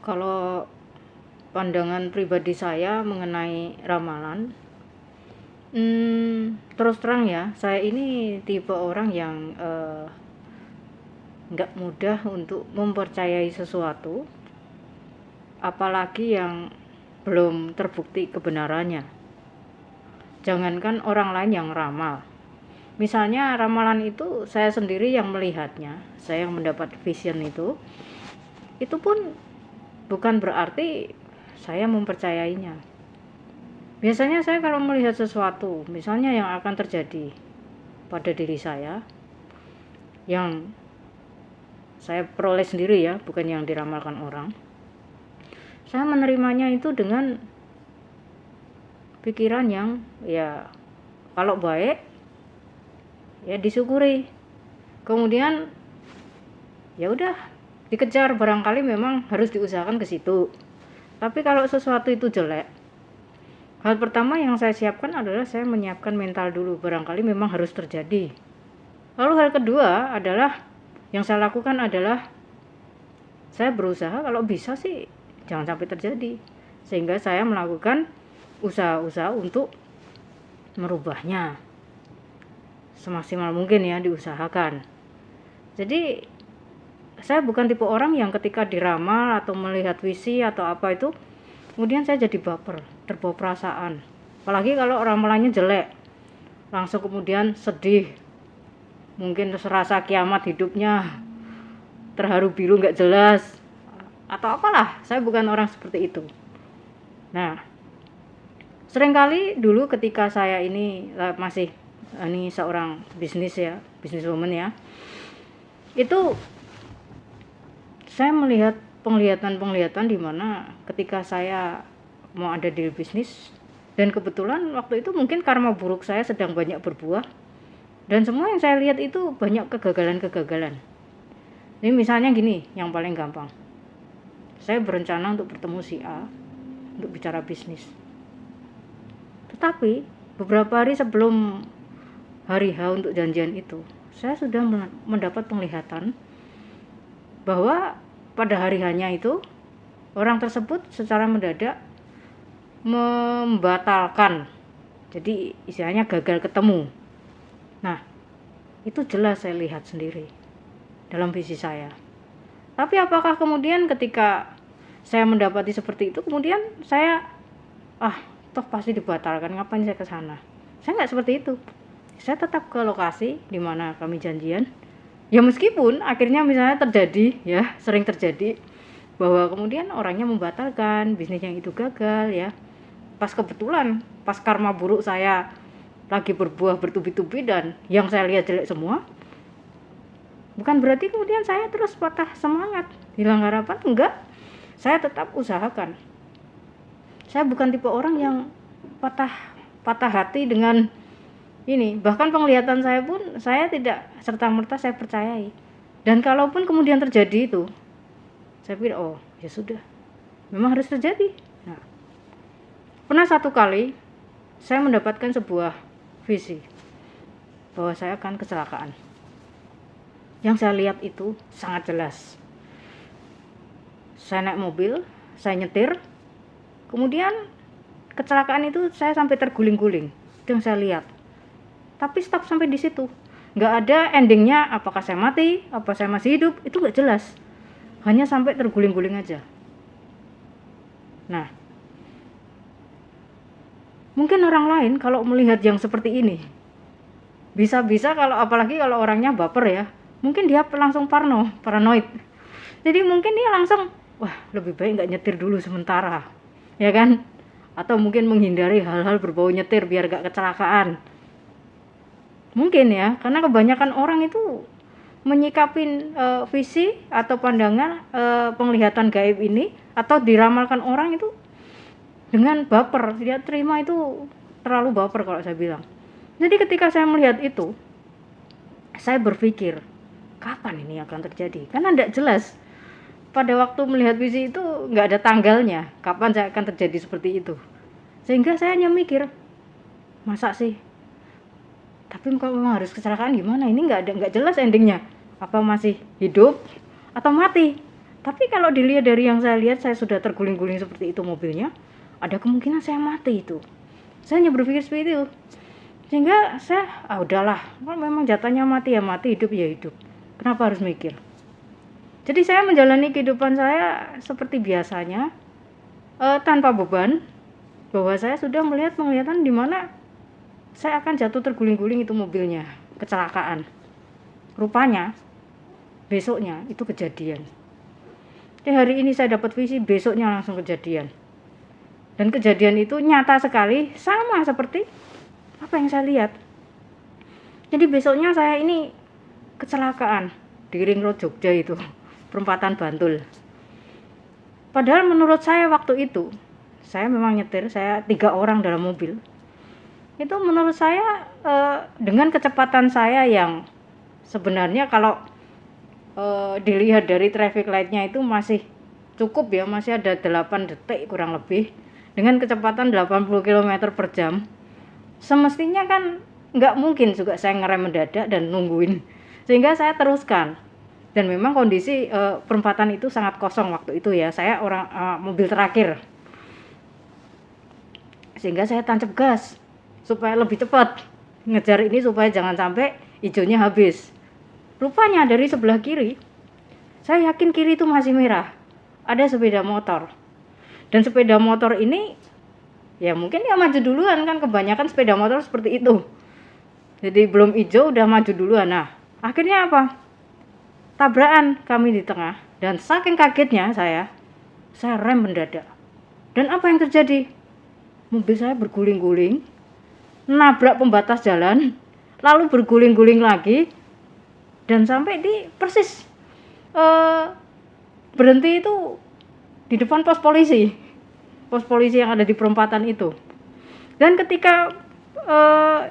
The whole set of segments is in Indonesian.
Kalau pandangan pribadi saya mengenai ramalan, terus terang ya, saya ini tipe orang yang nggak mudah untuk mempercayai sesuatu, apalagi yang belum terbukti kebenarannya. Jangankan orang lain yang ramal. Misalnya ramalan itu saya sendiri yang melihatnya, saya yang mendapat vision itu pun bukan berarti saya mempercayainya. Biasanya saya kalau melihat sesuatu, misalnya yang akan terjadi pada diri saya, yang saya peroleh sendiri ya, bukan yang diramalkan orang, saya menerimanya itu dengan pikiran yang ya kalau baik ya disyukuri, kemudian ya udah dikejar, barangkali memang harus diusahakan ke situ. Tapi kalau sesuatu itu jelek, hal pertama yang saya siapkan adalah saya menyiapkan mental dulu, barangkali memang harus terjadi. Lalu hal kedua adalah yang saya lakukan adalah saya berusaha kalau bisa sih jangan sampai terjadi, sehingga saya melakukan usaha-usaha untuk merubahnya semaksimal mungkin ya, diusahakan. Jadi saya bukan tipe orang yang ketika diramal atau melihat visi atau apa itu kemudian saya jadi baper, terbawa perasaan. Apalagi kalau ramalannya jelek, langsung kemudian sedih, mungkin serasa kiamat hidupnya, terharu biru nggak jelas atau apalah. Saya bukan orang seperti itu. Nah, seringkali dulu ketika saya ini masih ini seorang businesswoman ya, itu saya melihat penglihatan di mana ketika saya mau ada di bisnis, dan kebetulan waktu itu mungkin karma buruk saya sedang banyak berbuah, dan semua yang saya lihat itu banyak kegagalan. Ini misalnya gini, yang paling gampang, saya berencana untuk bertemu si A untuk bicara bisnis, tetapi beberapa hari sebelum hari H untuk janjian itu, saya sudah mendapat penglihatan bahwa pada hari H-nya itu orang tersebut secara mendadak membatalkan, jadi istilahnya gagal ketemu. Nah, itu jelas saya lihat sendiri dalam visi saya. Tapi apakah kemudian ketika saya mendapati seperti itu kemudian saya toh pasti dibatalkan, ngapain saya ke sana? Saya nggak seperti itu. Saya tetap ke lokasi di mana kami janjian. Ya meskipun akhirnya misalnya terjadi ya, sering terjadi bahwa kemudian orangnya membatalkan, bisnis yang itu gagal ya. Pas kebetulan, pas karma buruk saya lagi berbuah bertubi-tubi dan yang saya lihat jelek semua, bukan berarti kemudian saya terus patah semangat, hilang harapan, enggak. Saya tetap usahakan. Saya bukan tipe orang yang patah hati dengan ini. Bahkan penglihatan saya pun saya tidak serta-merta saya percayai. Dan kalaupun kemudian terjadi itu, saya pikir oh ya sudah, memang harus terjadi. Nah, pernah satu kali saya mendapatkan sebuah visi bahwa saya akan kecelakaan. Yang saya lihat itu sangat jelas. Saya naik mobil, saya nyetir, kemudian kecelakaan itu saya sampai terguling-guling. Itu yang saya lihat. Tapi stop sampai di situ. Nggak ada endingnya, apakah saya mati, apa saya masih hidup, itu nggak jelas. Hanya sampai terguling-guling aja. Nah, mungkin orang lain kalau melihat yang seperti ini, bisa-bisa kalau apalagi kalau orangnya baper ya, mungkin dia langsung paranoid. Jadi mungkin dia langsung, wah lebih baik nggak nyetir dulu sementara, ya kan? Atau mungkin menghindari hal-hal berbau nyetir biar nggak kecelakaan. Mungkin ya, karena kebanyakan orang itu menyikapin visi atau pandangan penglihatan gaib ini atau diramalkan orang itu dengan baper. Dia terima itu terlalu baper kalau saya bilang. Jadi ketika saya melihat itu, saya berpikir kapan ini akan terjadi, karena tidak jelas. Pada waktu melihat visi itu nggak ada tanggalnya kapan saya akan terjadi seperti itu, sehingga saya hanya mikir, masa sih? Tapi kalau memang harus kecelakaan gimana? Ini nggak jelas endingnya. Apa masih hidup atau mati? Tapi kalau dilihat dari yang saya lihat, saya sudah terguling-guling seperti itu mobilnya, ada kemungkinan saya mati itu. Saya hanya berpikir seperti itu. Sehingga saya, udahlah, kalau memang jatahnya mati ya mati, hidup ya hidup. Kenapa harus mikir? Jadi saya menjalani kehidupan saya seperti biasanya, tanpa beban, bahwa saya sudah melihat penglihatan di mana saya akan jatuh terguling-guling itu mobilnya, kecelakaan. Rupanya besoknya itu kejadian. Hari ini saya dapat visi, besoknya langsung kejadian. Dan kejadian itu nyata sekali, sama seperti apa yang saya lihat. Jadi besoknya saya ini kecelakaan di Ring Road Jogja itu, perempatan Bantul. Padahal menurut saya waktu itu, saya memang nyetir, saya 3 orang dalam mobil. Itu menurut saya dengan kecepatan saya yang sebenarnya kalau dilihat dari traffic light-nya itu masih cukup ya, masih ada 8 detik kurang lebih dengan kecepatan 80 km per jam. Semestinya kan nggak mungkin juga saya ngerem mendadak dan nungguin, sehingga saya teruskan. Dan memang kondisi perempatan itu sangat kosong waktu itu ya, saya mobil terakhir, sehingga saya tancap gas supaya lebih cepat ngejar ini supaya jangan sampai hijaunya habis. Rupanya dari sebelah kiri, saya yakin kiri itu masih merah, ada sepeda motor. Dan sepeda motor ini ya mungkin dia maju duluan, kan kebanyakan sepeda motor seperti itu. Jadi belum hijau udah maju duluan. Nah, akhirnya apa? Tabrakan kami di tengah, dan saking kagetnya saya rem mendadak. Dan apa yang terjadi? Mobil saya berguling-guling, nabrak pembatas jalan, lalu berguling-guling lagi, dan sampai di persis berhenti itu di depan pos polisi yang ada di perempatan itu. Dan ketika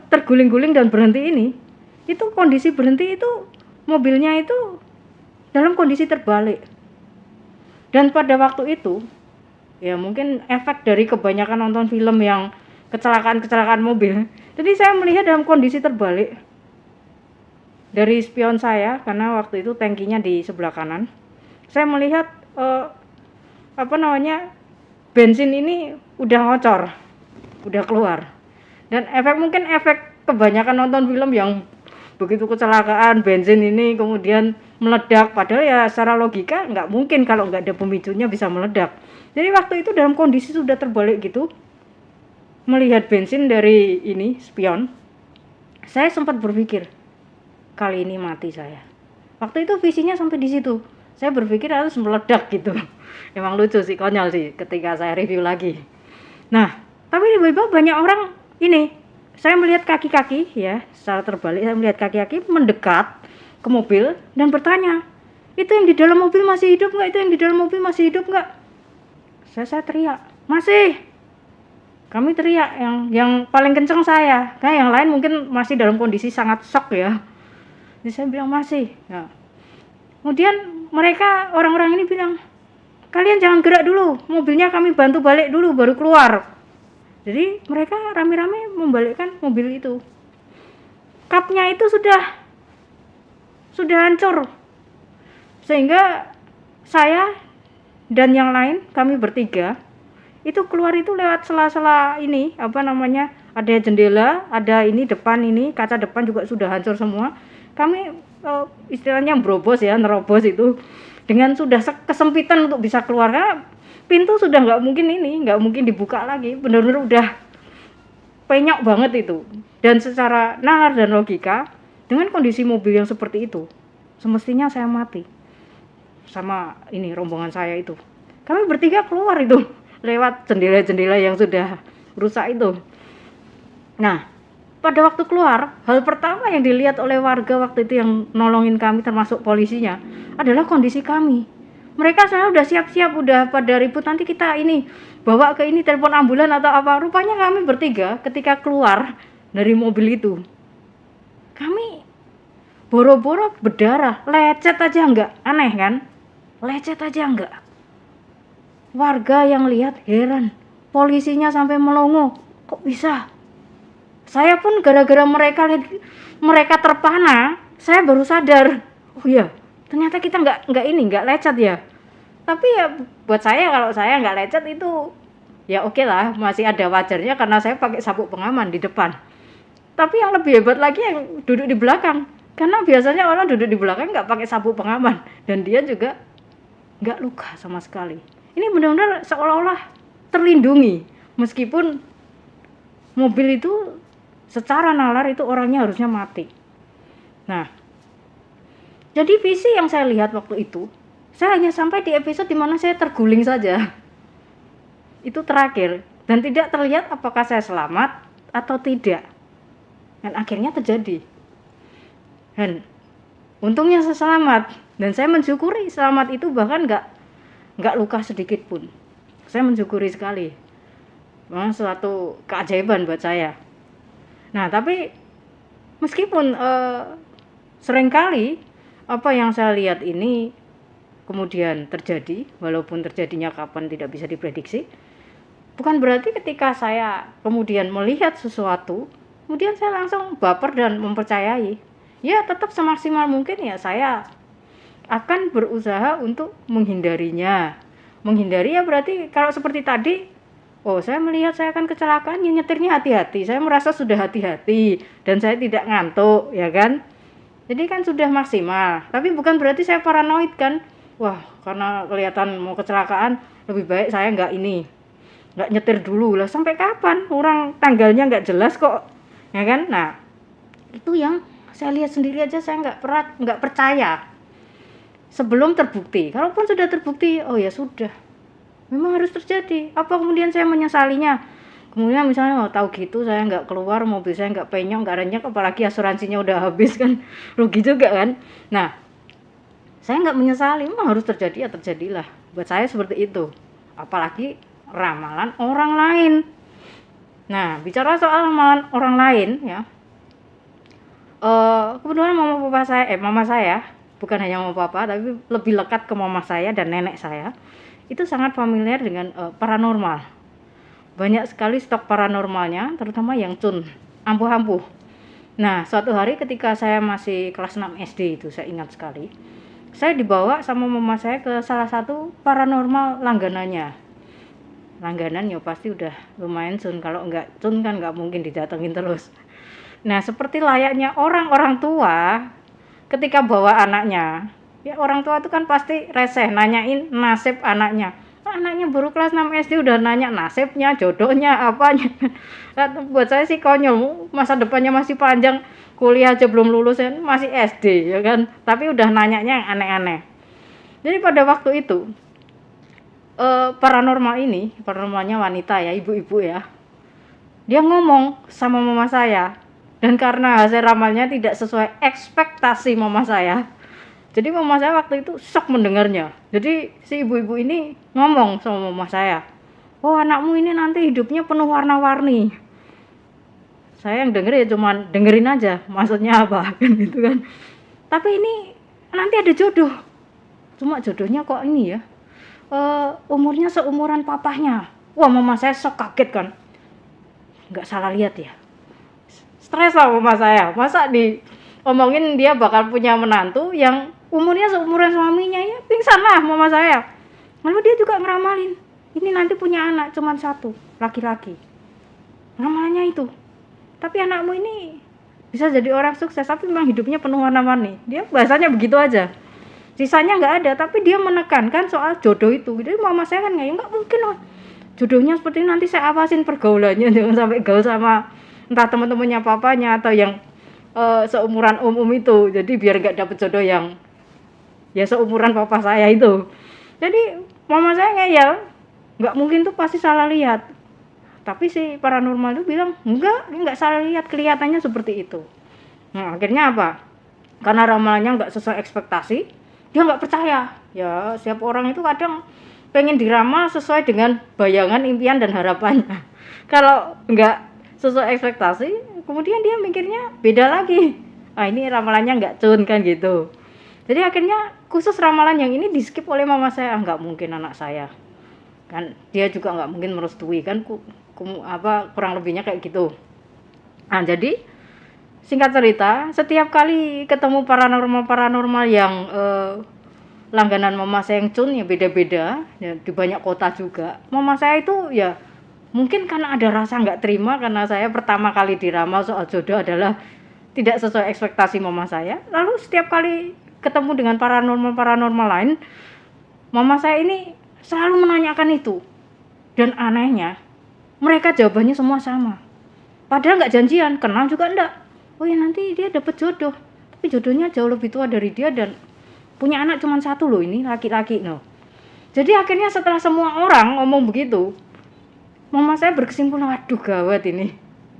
terguling-guling dan berhenti ini, itu kondisi berhenti itu mobilnya itu dalam kondisi terbalik. Dan pada waktu itu ya mungkin efek dari kebanyakan nonton film yang kecelakaan mobil, jadi saya melihat dalam kondisi terbalik dari spion saya, karena waktu itu tangkinya di sebelah kanan. Saya melihat bensin ini udah ngocor, udah keluar. Dan mungkin efek kebanyakan nonton film yang begitu kecelakaan, bensin ini kemudian meledak, padahal ya secara logika nggak mungkin kalau nggak ada pemicunya bisa meledak. Jadi waktu itu dalam kondisi sudah terbalik gitu, melihat bensin dari ini spion, saya sempat berpikir kali ini mati saya. Waktu itu visinya sampai di situ, saya berpikir harus meledak gitu. Emang lucu sih, konyol sih ketika saya review lagi. Nah, tapi tiba-tiba banyak orang ini, saya melihat kaki-kaki ya, secara terbalik saya melihat kaki-kaki mendekat ke mobil dan bertanya, itu yang di dalam mobil masih hidup nggak? Itu yang di dalam mobil masih hidup nggak? Saya teriak, masih. Kami teriak, yang paling kenceng saya, karena yang lain mungkin masih dalam kondisi sangat shock ya. Jadi saya bilang masih. Nah, kemudian mereka, orang-orang ini bilang, kalian jangan gerak dulu, mobilnya kami bantu balik dulu baru keluar. Jadi mereka rame-rame membalikkan mobil itu. Kapnya itu sudah hancur, sehingga saya dan yang lain, kami bertiga itu keluar itu lewat sela-sela ini, ada jendela, ada ini depan, ini kaca depan juga sudah hancur semua. Kami istilahnya nerobos itu dengan sudah kesempitan untuk bisa keluar, karena pintu sudah nggak mungkin dibuka lagi, benar-benar udah penyok banget itu. Dan secara nalar dan logika, dengan kondisi mobil yang seperti itu, semestinya saya mati sama ini rombongan saya itu. Kami bertiga keluar itu lewat jendela-jendela yang sudah rusak itu. Nah, pada waktu keluar, hal pertama yang dilihat oleh warga waktu itu yang nolongin kami termasuk polisinya adalah kondisi kami. Mereka sebenarnya udah siap-siap, udah pada ribut, nanti kita ini bawa ke ini telepon ambulan atau apa. Rupanya kami bertiga ketika keluar dari mobil itu, kami boro-boro berdarah, lecet aja enggak. Aneh kan? Lecet aja enggak. Warga yang lihat heran, polisinya sampai melongo, kok bisa? Saya pun gara-gara mereka terpana, saya baru sadar, oh iya, ternyata kita nggak lecet ya. Tapi ya buat saya, kalau saya nggak lecet itu ya oke lah, masih ada wajarnya karena saya pakai sabuk pengaman di depan. Tapi yang lebih hebat lagi yang duduk di belakang, karena biasanya orang duduk di belakang nggak pakai sabuk pengaman dan dia juga nggak luka sama sekali. Ini benar-benar seolah-olah terlindungi, meskipun mobil itu secara nalar itu orangnya harusnya mati. Nah, jadi visi yang saya lihat waktu itu, saya hanya sampai di episode dimana saya terguling saja. Itu terakhir, dan tidak terlihat apakah saya selamat atau tidak. Dan akhirnya terjadi. Dan untungnya saya selamat, dan saya mensyukuri selamat itu, bahkan nggak luka sedikit pun. Saya mensyukuri sekali. Memang suatu keajaiban buat saya. Nah, tapi meskipun seringkali apa yang saya lihat ini kemudian terjadi, walaupun terjadinya kapan tidak bisa diprediksi, bukan berarti ketika saya kemudian melihat sesuatu, kemudian saya langsung baper dan mempercayai. Ya, tetap semaksimal mungkin ya saya akan berusaha untuk menghindarinya. Menghindari ya berarti kalau seperti tadi, oh saya melihat saya akan kecelakaan, ya nyetirnya hati-hati. Saya merasa sudah hati-hati dan saya tidak ngantuk, ya kan? Jadi kan sudah maksimal. Tapi bukan berarti saya paranoid kan? Wah, karena kelihatan mau kecelakaan, lebih baik saya nggak nyetir dulu lah. Sampai kapan? Orang tanggalnya nggak jelas kok, ya kan? Nah, itu yang saya lihat sendiri aja saya nggak percaya sebelum terbukti. Kalaupun sudah terbukti, oh ya sudah, memang harus terjadi. Apa kemudian saya menyesalinya? Kemudian misalnya tahu gitu saya nggak keluar, mobil saya nggak penyok, nggak renyek, apalagi asuransinya udah habis kan, rugi juga kan. Nah, saya nggak menyesali, memang harus terjadi ya terjadilah. Buat saya seperti itu. Apalagi ramalan orang lain. Nah, bicara soal ramalan orang lain ya, kebetulan mama saya, bukan hanya mama papa, tapi lebih lekat ke mama saya dan nenek saya, itu sangat familiar dengan paranormal. Banyak sekali stok paranormalnya, terutama yang cun, ampuh-ampuh. Nah, suatu hari ketika saya masih kelas 6 SD itu, saya ingat sekali, saya dibawa sama mama saya ke salah satu paranormal langganannya. Langganan ya pasti udah lumayan cun, kalau enggak cun kan enggak mungkin didatengin terus. Nah, seperti layaknya orang-orang tua ketika bawa anaknya, ya orang tua itu kan pasti reseh nanyain nasib anaknya. Anaknya baru kelas 6 SD udah nanya nasibnya, jodohnya, apanya. Buat saya sih konyol, masa depannya masih panjang, kuliah aja belum lulus kan, masih SD ya kan, tapi udah nanyanya yang aneh-aneh. Jadi pada waktu itu paranormalnya wanita ya, ibu-ibu ya, dia ngomong sama mama saya, dan karena hasil ramalnya tidak sesuai ekspektasi mama saya, jadi mama saya waktu itu shock mendengarnya. Jadi si ibu-ibu ini ngomong sama mama saya, oh anakmu ini nanti hidupnya penuh warna-warni. Saya yang denger ya cuman dengerin aja maksudnya apa kan gitu kan. Tapi ini nanti ada jodoh. Cuma jodohnya kok ini ya, umurnya seumuran papahnya. Wah, mama saya shock, kaget kan. Nggak salah lihat ya. Stres lah mama saya. Masa diomongin dia bakal punya menantu yang umurnya seumuran suaminya, ya pingsan lah mama saya. Lalu dia juga ngeramalin, ini nanti punya anak cuma satu, laki-laki. Ramalannya itu. Tapi anakmu ini bisa jadi orang sukses, tapi memang hidupnya penuh warna-warni. Dia bahasanya begitu aja. Sisanya nggak ada, tapi dia menekankan soal jodoh itu. Jadi mama saya kan nggak mungkin loh. Jodohnya seperti ini, nanti saya awasin pergaulannya, jangan sampai gaul sama entah teman-temannya papanya atau yang seumuran itu. Jadi biar nggak dapet jodoh yang ya seumuran papa saya itu. Jadi mama saya ngeyel, nggak mungkin tuh pasti salah lihat. Tapi si paranormal itu bilang nggak salah lihat, kelihatannya seperti itu. Nah akhirnya apa? Karena ramalannya nggak sesuai ekspektasi, dia nggak percaya. Ya setiap orang itu kadang pengen diramal sesuai dengan bayangan, impian dan harapannya. Kalau nggak sesuai ekspektasi, kemudian dia mikirnya beda lagi. Ah ini ramalannya nggak cun kan gitu. Jadi akhirnya khusus ramalan yang ini di skip oleh mama saya. Nggak mungkin anak saya, kan dia juga nggak mungkin merestui kan, kurang lebihnya kayak gitu. Nah jadi singkat cerita, setiap kali ketemu paranormal yang langganan mama saya yang Cun ya beda-beda ya, di banyak kota juga. Mama saya itu ya mungkin karena ada rasa nggak terima karena saya pertama kali diramal soal jodoh adalah tidak sesuai ekspektasi mama saya. Lalu setiap kali ketemu dengan paranormal lain, mama saya ini selalu menanyakan itu. Dan anehnya, mereka jawabannya semua sama. Padahal nggak janjian, kenal juga enggak. Oh ya nanti dia dapat jodoh, tapi jodohnya jauh lebih tua dari dia dan punya anak cuma satu loh, ini laki-laki no. Jadi akhirnya setelah semua orang ngomong begitu, mama saya berkesimpulan, waduh gawat ini.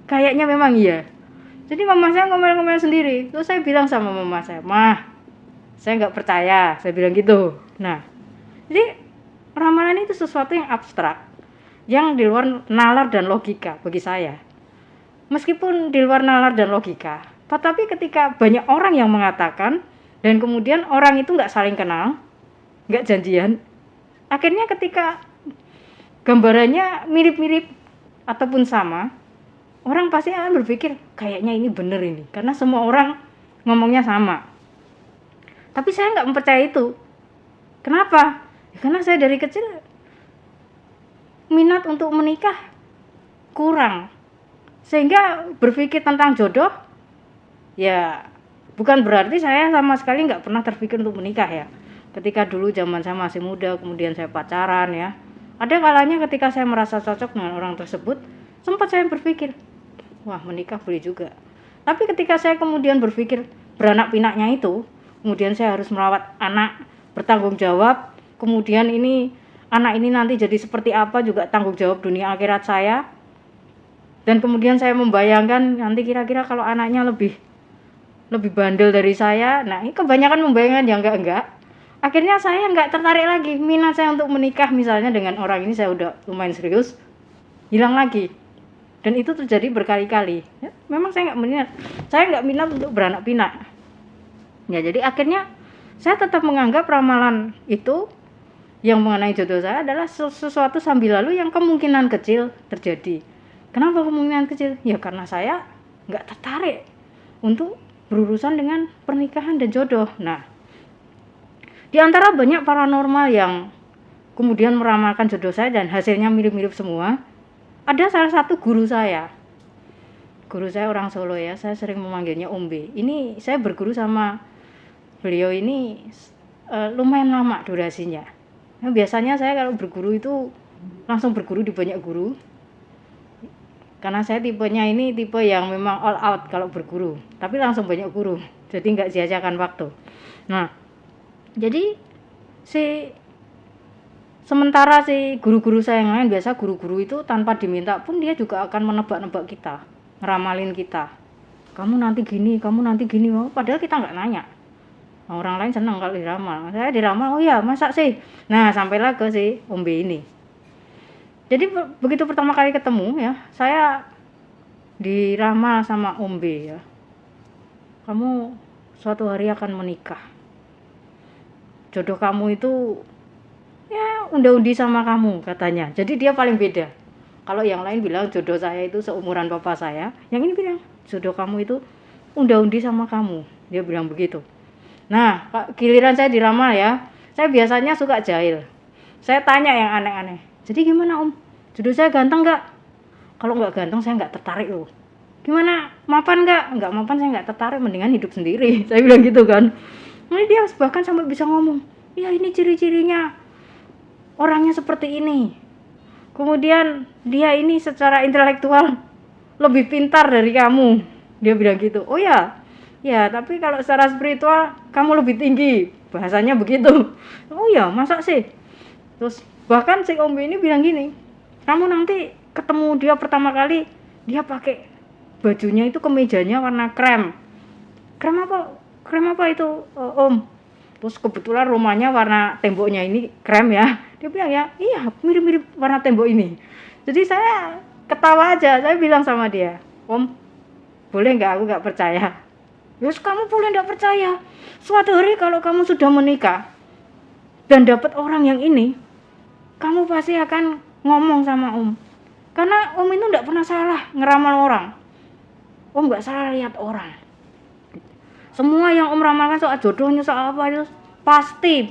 Kayaknya memang iya. Jadi mama saya ngomel-ngomel sendiri. Terus saya bilang sama mama saya, "Mah, saya nggak percaya," saya bilang gitu. Nah, jadi ramalan itu sesuatu yang abstrak, yang di luar nalar dan logika bagi saya. Meskipun di luar nalar dan logika, tetapi ketika banyak orang yang mengatakan, dan kemudian orang itu nggak saling kenal, nggak janjian, akhirnya ketika gambarannya mirip-mirip ataupun sama, orang pasti akan berpikir kayaknya ini bener ini, karena semua orang ngomongnya sama. Tapi saya nggak mempercayai itu. Kenapa? Ya, karena saya dari kecil minat untuk menikah kurang, sehingga berpikir tentang jodoh ya bukan berarti saya sama sekali nggak pernah terpikir untuk menikah ya. Ketika dulu zaman saya masih muda, kemudian saya pacaran ya, ada kalanya ketika saya merasa cocok dengan orang tersebut, sempat saya berpikir, wah menikah boleh juga. Tapi ketika saya kemudian berpikir beranak pinaknya itu, kemudian saya harus merawat anak, bertanggung jawab, kemudian anak ini nanti jadi seperti apa juga tanggung jawab dunia akhirat saya. Dan kemudian saya membayangkan nanti kira-kira kalau anaknya lebih bandel dari saya, nah ini kebanyakan membayangkan yang enggak. Akhirnya saya enggak tertarik lagi, minat saya untuk menikah misalnya dengan orang ini saya udah lumayan serius, hilang lagi. Dan itu terjadi berkali-kali. Ya, memang saya enggak minat untuk beranak pinak. Ya jadi akhirnya saya tetap menganggap ramalan itu yang mengenai jodoh saya adalah sesuatu sambil lalu yang kemungkinan kecil terjadi. Kenapa kemungkinan kecil? Ya karena saya enggak tertarik untuk berurusan dengan pernikahan dan jodoh. Nah, di antara banyak paranormal yang kemudian meramalkan jodoh saya dan hasilnya mirip-mirip semua, ada salah satu guru saya. Guru saya orang Solo ya, saya sering memanggilnya Om B. Ini saya berguru sama beliau ini lumayan lama durasinya. Nah, biasanya saya kalau berguru itu langsung berguru di banyak guru. Karena saya tipenya ini tipe yang memang all out kalau berguru, tapi langsung banyak guru, jadi nggak sia-siakan waktu. Nah, jadi sementara guru-guru saya yang lain, biasa guru-guru itu tanpa diminta pun dia juga akan menebak-nebak kita, ngeramalin kita. Kamu nanti gini, padahal kita nggak nanya. Nah, orang lain senang kalau diramal. Saya diramal, oh ya masa sih? Nah, sampailah ke si Om B ini. Jadi begitu pertama kali ketemu ya, saya diramal sama Om B ya. Kamu suatu hari akan menikah. Jodoh kamu itu ya undi-undi sama kamu katanya. Jadi dia paling beda. Kalau yang lain bilang jodoh saya itu seumuran papa saya, yang ini bilang jodoh kamu itu undi-undi sama kamu. Dia bilang begitu. Nah, giliran saya diramal ya, saya biasanya suka jahil. Saya tanya yang aneh-aneh. Jadi gimana Om? Jodoh saya ganteng nggak? Kalau nggak ganteng saya nggak tertarik loh. Gimana? Mapan nggak? Nggak mapan saya nggak tertarik, mendingan hidup sendiri. Saya bilang gitu kan. Nah, dia bahkan sampai bisa ngomong, ya ini ciri-cirinya orangnya seperti ini. Kemudian dia ini secara intelektual lebih pintar dari kamu. Dia bilang gitu. Oh ya, ya tapi kalau secara spiritual kamu lebih tinggi. Bahasanya begitu. Oh ya, masa sih? Terus bahkan si Om ini bilang gini, kamu nanti ketemu dia pertama kali, dia pakai bajunya itu kemejanya warna krem. Krem apa itu Om? Terus kebetulan rumahnya warna temboknya ini krem ya. Dia bilang ya, iya mirip-mirip warna tembok ini. Jadi saya ketawa aja, saya bilang sama dia, Om, boleh nggak aku nggak percaya? Terus kamu boleh nggak percaya. Suatu hari kalau kamu sudah menikah dan dapat orang yang ini, kamu pasti akan ngomong sama Om. Karena Om itu nggak pernah salah ngeramal orang. Om nggak salah lihat orang. Semua yang Om ramalkan soal jodohnya, soal apa itu pasti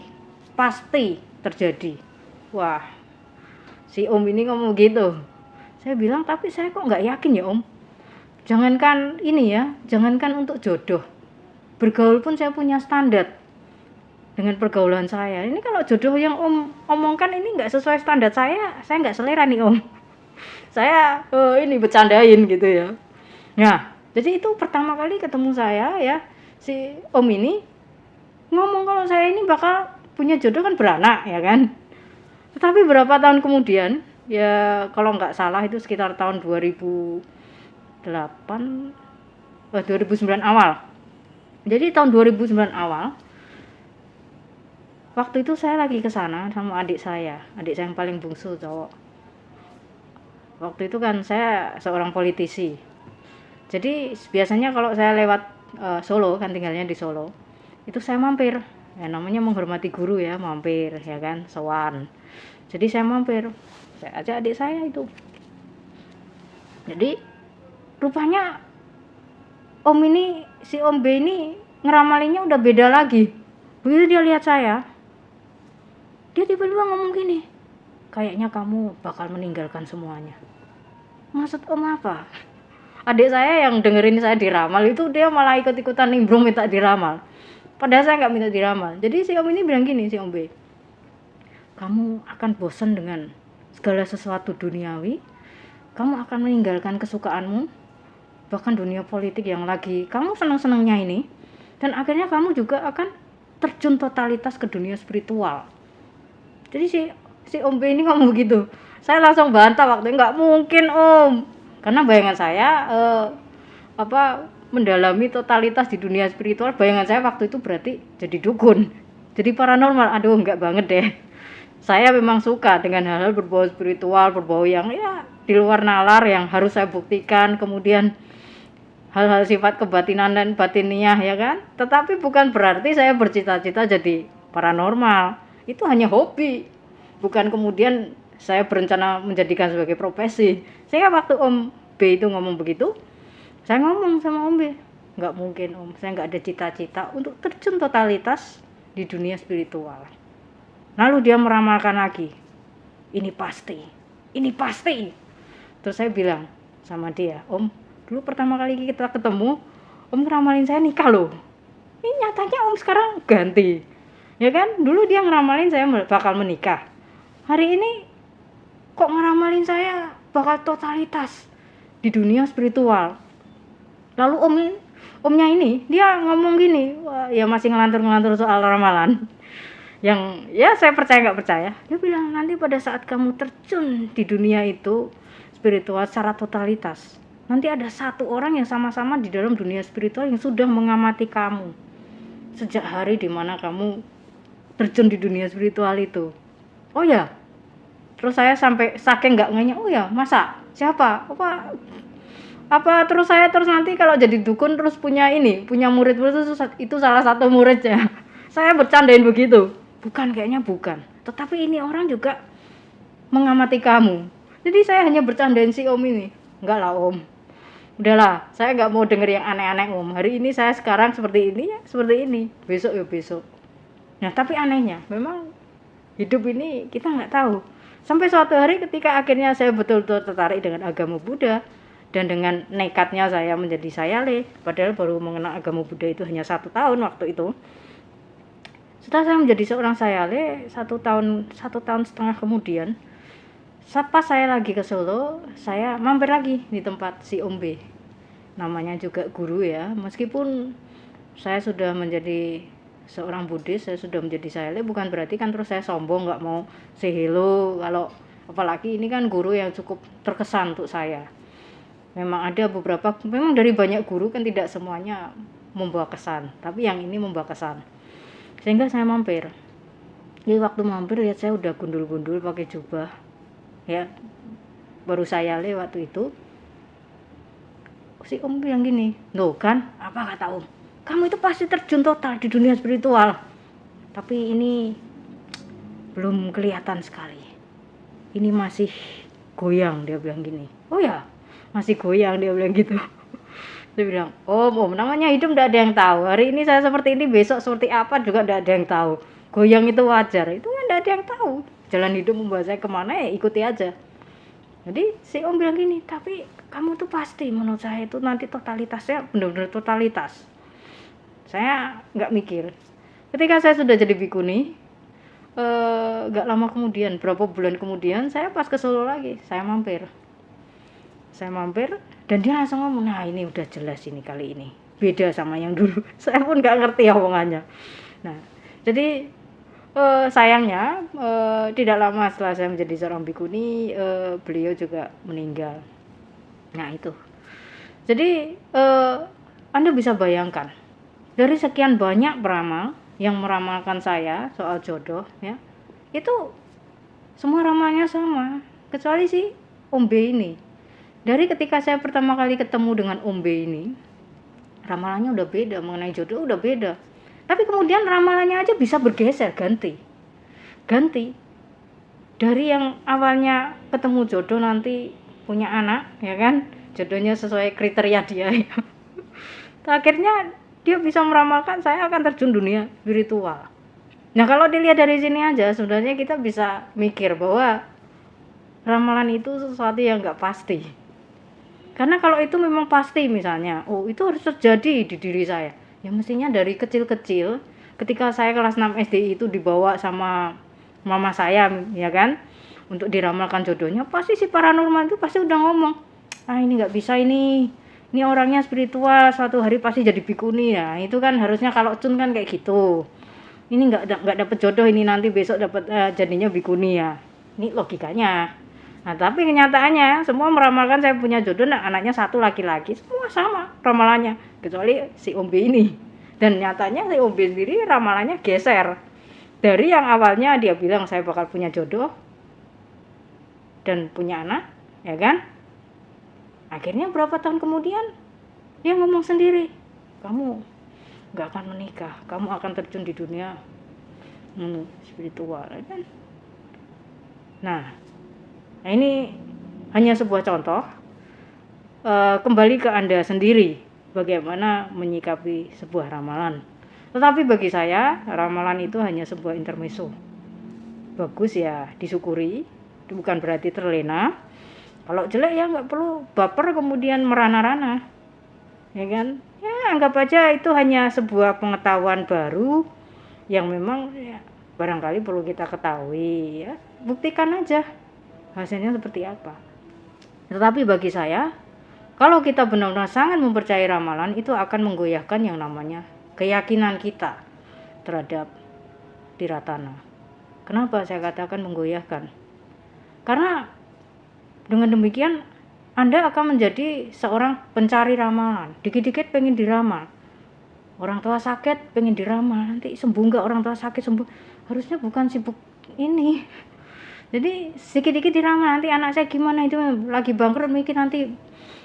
pasti terjadi. Wah, si om ini ngomong gitu. Saya bilang, tapi saya kok nggak yakin ya om. Jangankan ini ya, jangankan untuk jodoh, bergaul pun saya punya standar dengan pergaulan saya. Ini kalau jodoh yang om omongkan ini nggak sesuai standar saya nggak selera nih om. Saya ini bercandain gitu ya. Nah, jadi itu pertama kali ketemu saya ya, si om ini ngomong kalau saya ini bakal punya jodoh kan beranak ya kan. Tetapi berapa tahun kemudian, ya kalau nggak salah itu sekitar tahun 2009 awal. Jadi tahun 2009 awal, waktu itu saya lagi ke sana sama adik saya yang paling bungsu cowok. Waktu itu kan saya seorang politisi. Jadi biasanya kalau saya lewat Solo, kan tinggalnya di Solo, itu saya mampir. Ya namanya menghormati guru ya, mampir ya kan, sowan. Jadi saya mampir. Saya ajak adik saya itu. Jadi rupanya si Om B ini ngeramalinya udah beda lagi. Begitu dia lihat saya, dia tiba-tiba ngomong gini, kayaknya kamu bakal meninggalkan semuanya. Maksud om apa? Adik saya yang dengerin saya diramal itu dia malah ikut-ikutan nimbrung minta diramal. Padahal saya nggak minta diramal. Jadi si om ini bilang gini, si Om B, kamu akan bosan dengan segala sesuatu duniawi, kamu akan meninggalkan kesukaanmu, bahkan dunia politik yang lagi kamu senang-senangnya ini, dan akhirnya kamu juga akan terjun totalitas ke dunia spiritual. Jadi si Om B ini ngomong begitu. Saya langsung bantah waktu nggak mungkin om, karena bayangan saya mendalami totalitas di dunia spiritual, bayangan saya waktu itu berarti jadi dukun, jadi paranormal. Aduh nggak banget deh. Saya memang suka dengan hal-hal berbau spiritual, berbau yang ya di luar nalar yang harus saya buktikan, kemudian hal-hal sifat kebatinan dan batiniah ya kan. Tetapi bukan berarti saya bercita-cita jadi paranormal. Itu hanya hobi, bukan kemudian saya berencana menjadikan sebagai profesi. Sehingga waktu Om B itu ngomong begitu, saya ngomong sama Om B, nggak mungkin om, saya nggak ada cita-cita untuk terjun totalitas di dunia spiritual. Lalu dia meramalkan lagi, ini pasti. Terus saya bilang sama dia, om, dulu pertama kali kita ketemu, om ngeramalin saya nikah loh. Ini nyatanya om sekarang ganti, ya kan? Dulu dia ngeramalin saya bakal menikah. Hari ini kok ngeramalin saya bakal totalitas di dunia spiritual. Lalu omnya ini dia ngomong gini, wah, ya masih ngelantur soal ramalan. Yang ya saya percaya nggak percaya. Dia bilang nanti pada saat kamu terjun di dunia itu spiritual secara totalitas, nanti ada satu orang yang sama-sama di dalam dunia spiritual yang sudah mengamati kamu sejak hari dimana kamu terjun di dunia spiritual itu. Oh ya. Terus saya sampai saking nggak ngenya, oh ya masa siapa terus saya nanti kalau jadi dukun terus punya murid itu salah satu muridnya. Saya bercandain begitu, kayaknya bukan, tetapi ini orang juga mengamati kamu. Jadi saya hanya bercandain si om ini, enggak lah om, udahlah saya nggak mau denger yang aneh-aneh om, hari ini saya sekarang seperti ini ya seperti ini, besok ya besok. Nah tapi anehnya memang hidup ini kita nggak tahu. Sampai suatu hari ketika akhirnya saya betul-betul tertarik dengan agama Buddha, dan dengan nekatnya saya menjadi sayale, padahal baru mengenal agama Buddha itu hanya 1 tahun waktu itu. Setelah saya menjadi seorang sayale 1 tahun setengah kemudian, pas saya lagi ke Solo, saya mampir lagi di tempat si Om B. Namanya juga guru ya, meskipun saya sudah menjadi seorang Buddhis, saya sudah menjadi sayale, bukan berarti kan terus saya sombong nggak mau say hello. Kalau apalagi ini kan guru yang cukup terkesan untuk saya. Memang ada beberapa, memang dari banyak guru kan tidak semuanya membawa kesan, tapi yang ini membawa kesan. Sehingga saya mampir. Jadi waktu mampir lihat saya udah gundul-gundul pakai jubah, ya baru sayale waktu itu. Si om bilang gini, loh kan, apa kata om? Kamu itu pasti terjun total di dunia spiritual. Tapi ini belum kelihatan sekali. Ini masih goyang, dia bilang gini. Oh ya, masih goyang, dia bilang gitu. Saya bilang, om, namanya hidup tidak ada yang tahu. Hari ini saya seperti ini, besok seperti apa juga tidak ada yang tahu. goyang itu wajar, itu kan tidak ada yang tahu jalan hidup membawa saya kemana, ya ikuti aja. Jadi si om bilang gini, tapi kamu tuh pasti, menurut saya itu nanti totalitasnya benar-benar totalitas. Saya nggak mikir. Ketika saya sudah jadi bikuni, nggak lama kemudian, berapa bulan kemudian, saya pas ke Solo lagi, saya mampir dan dia langsung ngomong, nah ini udah jelas ini kali ini beda sama yang dulu. Saya pun nggak ngerti omongannya. Nah, jadi sayangnya tidak lama setelah saya menjadi seorang bikuni, beliau juga meninggal. Nah itu, jadi Anda bisa bayangkan dari sekian banyak peramal yang meramalkan saya soal jodoh, ya, itu semua ramalnya sama, kecuali si Om B ini. Dari ketika saya pertama kali ketemu dengan Om B ini, ramalannya udah beda, mengenai jodoh udah beda. Tapi kemudian ramalannya aja bisa bergeser, ganti. Dari yang awalnya ketemu jodoh nanti punya anak, ya kan, jodohnya sesuai kriteria dia, ya. Akhirnya dia bisa meramalkan saya akan terjun dunia spiritual. Nah kalau dilihat dari sini aja, sebenarnya kita bisa mikir bahwa ramalan itu sesuatu yang nggak pasti. Karena kalau itu memang pasti, misalnya, oh itu harus terjadi di diri saya, ya mestinya dari kecil-kecil, ketika saya kelas 6 SD itu dibawa sama mama saya, ya kan, untuk diramalkan jodohnya, pasti si paranormal itu pasti udah ngomong, ini nggak bisa, ini orangnya spiritual, suatu hari pasti jadi bikuni. Ya itu kan harusnya kalau Cun kan kayak gitu, ini nggak dapet jodoh, ini nanti besok dapat jadinya bikuni, ya ini logikanya. Nah tapi kenyataannya semua meramalkan saya punya jodoh, nah anaknya satu laki-laki, semua sama ramalannya kecuali si Om B ini. Dan nyatanya si Om B sendiri ramalannya geser dari yang awalnya dia bilang saya bakal punya jodoh dan punya anak, ya kan, akhirnya berapa tahun kemudian dia ngomong sendiri, kamu gak akan menikah, kamu akan terjun di dunia spiritual, ya kan. Nah ini hanya sebuah contoh. Kembali ke Anda sendiri bagaimana menyikapi sebuah ramalan. Tetapi bagi saya ramalan itu hanya sebuah intermezzo. Bagus ya disyukuri, bukan berarti terlena. Kalau jelek ya nggak perlu baper kemudian merana-rana, ya kan. Ya anggap aja itu hanya sebuah pengetahuan baru yang memang ya, barangkali perlu kita ketahui, ya buktikan aja hasilnya seperti apa. Tetapi bagi saya, kalau kita benar-benar sangat mempercayai ramalan, itu akan menggoyahkan yang namanya keyakinan kita terhadap tiratana. Kenapa saya katakan menggoyahkan? Karena dengan demikian Anda akan menjadi seorang pencari ramalan. Dikit-dikit pengen diramal. Orang tua sakit pengen diramal, nanti sembuh nggak orang tua sakit, sembuh. Harusnya bukan sibuk ini. Jadi sedikit-sedikit diramal, nanti anak saya gimana, itu lagi bangkrut, mikir nanti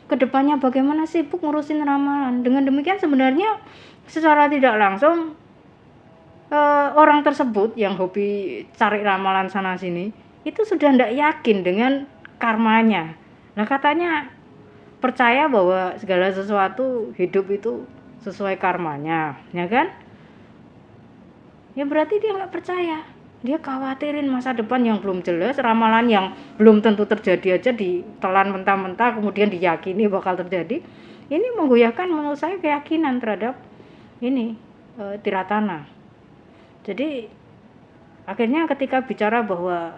kedepannya bagaimana, sibuk ngurusin ramalan. Dengan demikian sebenarnya secara tidak langsung orang tersebut yang hobi cari ramalan sana sini itu sudah tidak yakin dengan karmanya. Nah katanya percaya bahwa segala sesuatu hidup itu sesuai karmanya, ya kan? Ya berarti dia nggak percaya. Dia khawatirin masa depan yang belum jelas, ramalan yang belum tentu terjadi aja ditelan mentah-mentah kemudian diyakini bakal terjadi. Ini menggoyahkan menurut saya keyakinan terhadap ini tiratana. Jadi akhirnya ketika bicara bahwa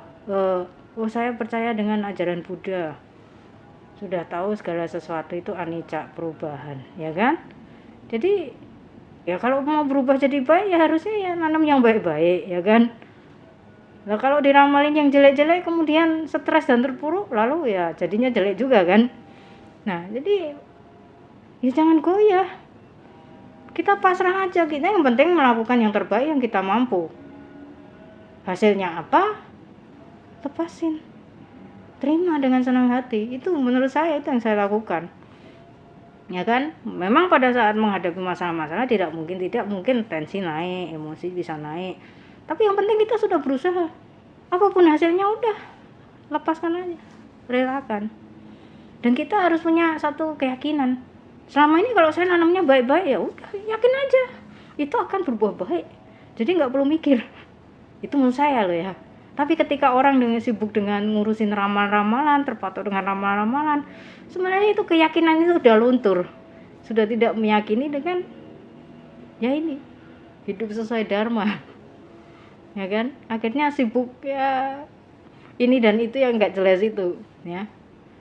saya percaya dengan ajaran Buddha, sudah tahu segala sesuatu itu anicca, perubahan, ya kan? Jadi ya kalau mau berubah jadi baik ya harusnya ya nanam yang baik-baik, ya kan? Nah kalau diramalin yang jelek-jelek kemudian stres dan terpuruk, lalu ya jadinya jelek juga kan. Nah jadi ya jangan goyah, kita pasrah aja, kita yang penting melakukan yang terbaik yang kita mampu. Hasilnya apa? Lepasin, terima dengan senang hati. Itu menurut saya itu yang saya lakukan, ya kan. Memang pada saat menghadapi masalah-masalah tidak mungkin tensi naik, emosi bisa naik, tapi yang penting kita sudah berusaha. Apapun hasilnya udah lepaskan aja, relakan. Dan kita harus punya satu keyakinan, selama ini kalau saya nanamnya baik-baik, ya udah yakin aja itu akan berbuah baik. Jadi nggak perlu mikir, Itu menurut saya loh ya. Tapi ketika orang dengan sibuk dengan ngurusin ramalan-ramalan, terpatok dengan ramalan-ramalan, sebenarnya itu keyakinan itu udah luntur. Sudah tidak meyakini dengan ya ini, hidup sesuai dharma. Ya kan? Akhirnya sibuk ya ini dan itu yang nggak jelas itu, ya.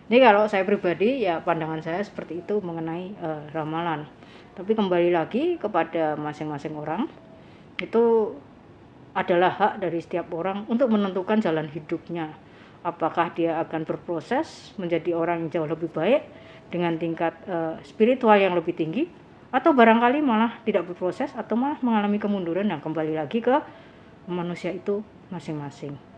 Jadi kalau saya pribadi ya pandangan saya seperti itu mengenai ramalan. Tapi kembali lagi kepada masing-masing orang, itu adalah hak dari setiap orang untuk menentukan jalan hidupnya. Apakah dia akan berproses menjadi orang yang jauh lebih baik dengan tingkat spiritual yang lebih tinggi, atau barangkali malah tidak berproses atau malah mengalami kemunduran. Yang kembali lagi ke manusia itu masing-masing.